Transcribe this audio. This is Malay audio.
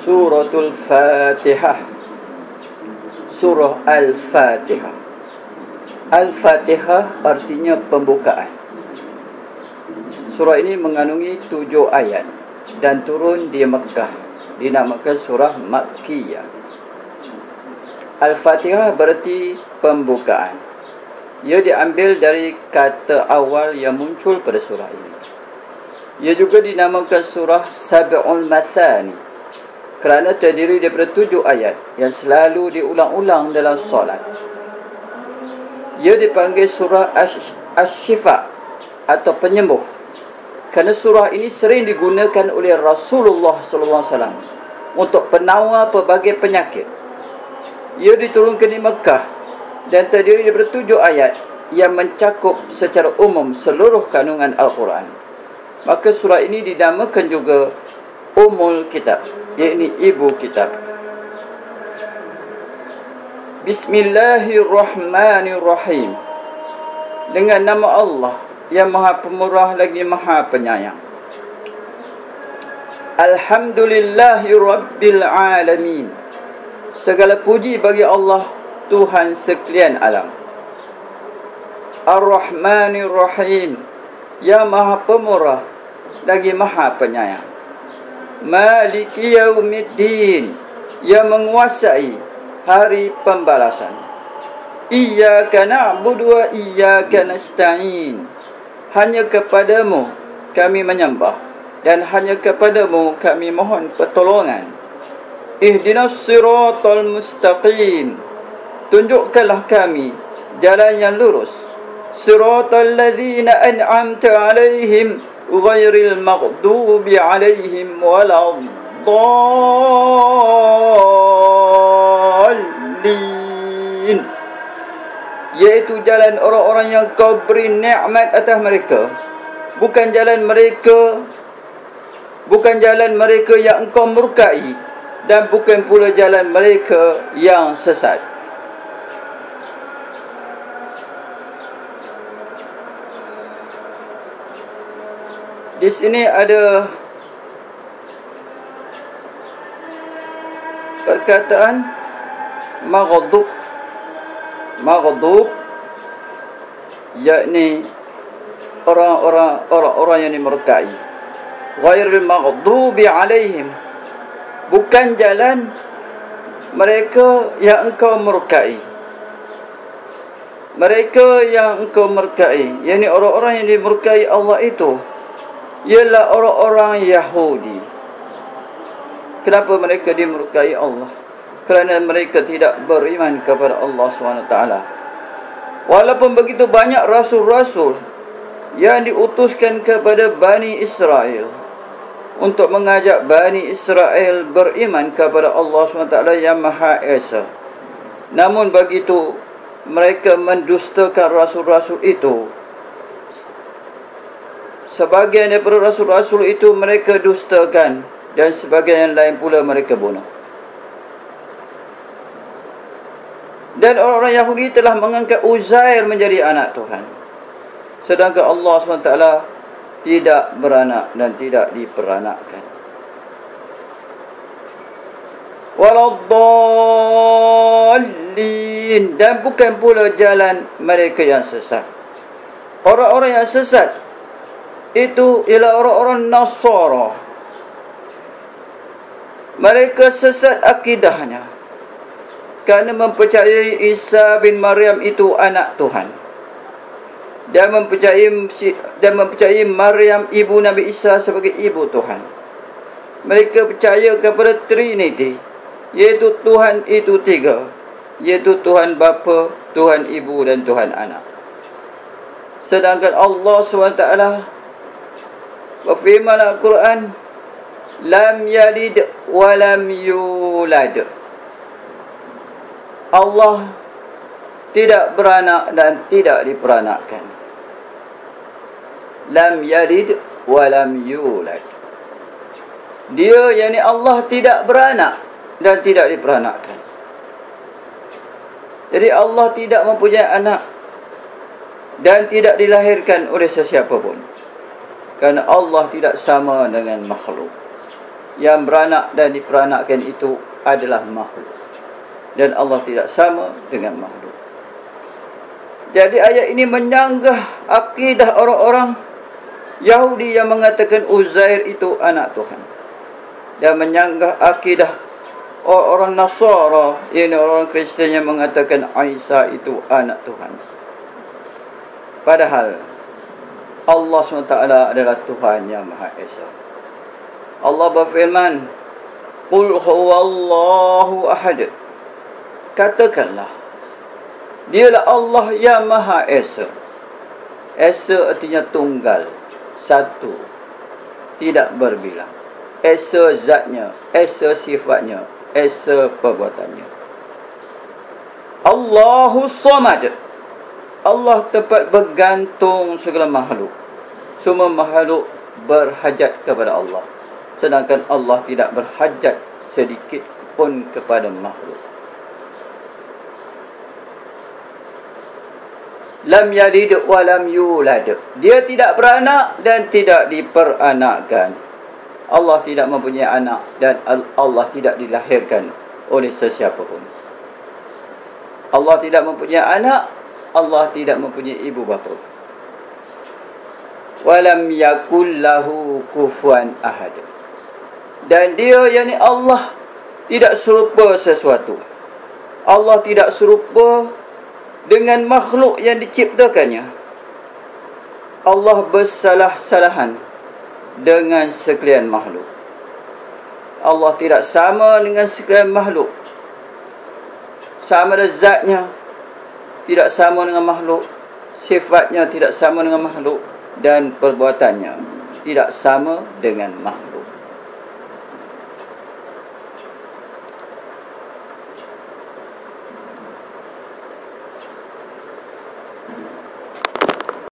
Suratul Fatihah. Surah Al-Fatihah. Al-Fatihah artinya pembukaan. Surah ini mengandungi 7 ayat dan turun di Mekah. Dinamakan surah Makkiyah. Al-Fatihah berarti pembukaan. Ia diambil dari kata awal yang muncul pada surah ini. Ia juga dinamakan surah Sab'ul Mathani kerana terdiri daripada 7 ayat yang selalu diulang-ulang dalam solat. Ia dipanggil surah Asy-Syifa atau penyembuh kerana surah ini sering digunakan oleh Rasulullah SAW untuk penawar pelbagai penyakit. Ia diturunkan di Mekah dan terdiri daripada 7 ayat yang mencakup secara umum seluruh kandungan Al-Quran. Maka surah ini dinamakan juga Ummul Kitab, iaitu ibu kitab. Bismillahirrahmanirrahim. Dengan nama Allah yang Maha Pemurah lagi Maha Penyayang. Alhamdulillahi Rabbil Alamin. Segala puji bagi Allah, Tuhan sekalian alam. Ar-Rahmanir Rahim, yang Maha Pemurah lagi Maha Penyayang. Maliki Yaumiddin, yang menguasai hari pembalasan. Iyyaka na'budu wa iyyaka nasta'in. Hanya kepadamu kami menyembah dan hanya kepadamu kami mohon pertolongan. Ihdinas siratal mustaqim. Tunjukkanlah kami jalan yang lurus. Siratal ladzina an'amta 'alaihim ghairil maghdubi 'alaihim waladdallin. Yaitu jalan orang-orang yang kau beri nikmat atas mereka. Bukan jalan mereka yang engkau murkai, dan bukan pula jalan mereka yang sesat. Di sini ada perkataan maghdub, yakni orang-orang yang dimurkai. Ghairil maghdubi alaihim, bukan jalan mereka yang engkau murkai. Mereka yang engkau murkai, yakni orang-orang yang dimurkai Allah itu ialah orang-orang Yahudi. Kenapa mereka dimurkai Allah? Kerana mereka tidak beriman kepada Allah SWT. Walaupun begitu banyak rasul-rasul yang diutuskan kepada Bani Israel untuk mengajak Bani Israel beriman kepada Allah SWT yang Maha Esa, namun begitu mereka mendustakan rasul-rasul itu. Sebahagian daripada rasul-rasul itu mereka dustakan, dan sebahagian yang lain pula mereka bunuh. Dan orang-orang Yahudi telah mengangkat Uzair menjadi anak Tuhan, sedangkan Allah SWT tidak beranak dan tidak diperanakkan. Waladdallin, dan bukan pula jalan mereka yang sesat. Orang-orang yang sesat itu ialah orang-orang Nasara. Mereka sesat akidahnya kerana mempercayai Isa bin Maryam itu anak Tuhan, dan mempercayai Maryam ibu Nabi Isa sebagai ibu Tuhan. Mereka percaya kepada Trinity, iaitu Tuhan itu 3, iaitu Tuhan Bapa, Tuhan Ibu dan Tuhan Anak. Sedangkan Allah SWT berfirman Al-Quran, lam yalid wa lam yulad. Allah tidak beranak dan tidak diperanakkan. Lam yalid wa lam yulad. Dia, yakni Allah, tidak beranak dan tidak diperanakkan. Jadi Allah tidak mempunyai anak dan tidak dilahirkan oleh sesiapa pun, kerana Allah tidak sama dengan makhluk. yang beranak dan diperanakkan itu adalah makhluk. Dan Allah tidak sama dengan makhluk. Jadi ayat ini menyanggah akidah orang-orang Yahudi yang mengatakan Uzair itu anak Tuhan. Dan menyanggah akidah orang Nasara, ini orang Kristen yang mengatakan Isa itu anak Tuhan. Padahal Allah SWT adalah Tuhan yang Maha Esa. Allah berfirman, Qul huwallahu ahad. Katakanlah, Dialah Allah yang Maha Esa. Esa artinya tunggal, satu, tidak berbilang. Esa zatnya, esa sifatnya, esa perbuatannya. Allahu Samad. Allah tempat bergantung segala makhluk. Semua makhluk berhajat kepada Allah. Sedangkan Allah tidak berhajat sedikit pun kepada makhluk. Lam yalid wa lam yulad. Dia tidak beranak dan tidak diperanakkan. Allah tidak mempunyai anak dan Allah tidak dilahirkan oleh sesiapa pun. Allah tidak mempunyai anak, Allah tidak mempunyai ibu bapa. Walam yakul lahu kufuwan ahad. Dan dia, yakni Allah, tidak serupa sesuatu. Allah tidak serupa dengan makhluk yang diciptakannya. Allah bersalah-salahan dengan sekalian makhluk. Allah tidak sama dengan sekalian makhluk. Sama ada zatnya, tidak sama dengan makhluk. Sifatnya tidak sama dengan makhluk. Dan perbuatannya tidak sama dengan makhluk.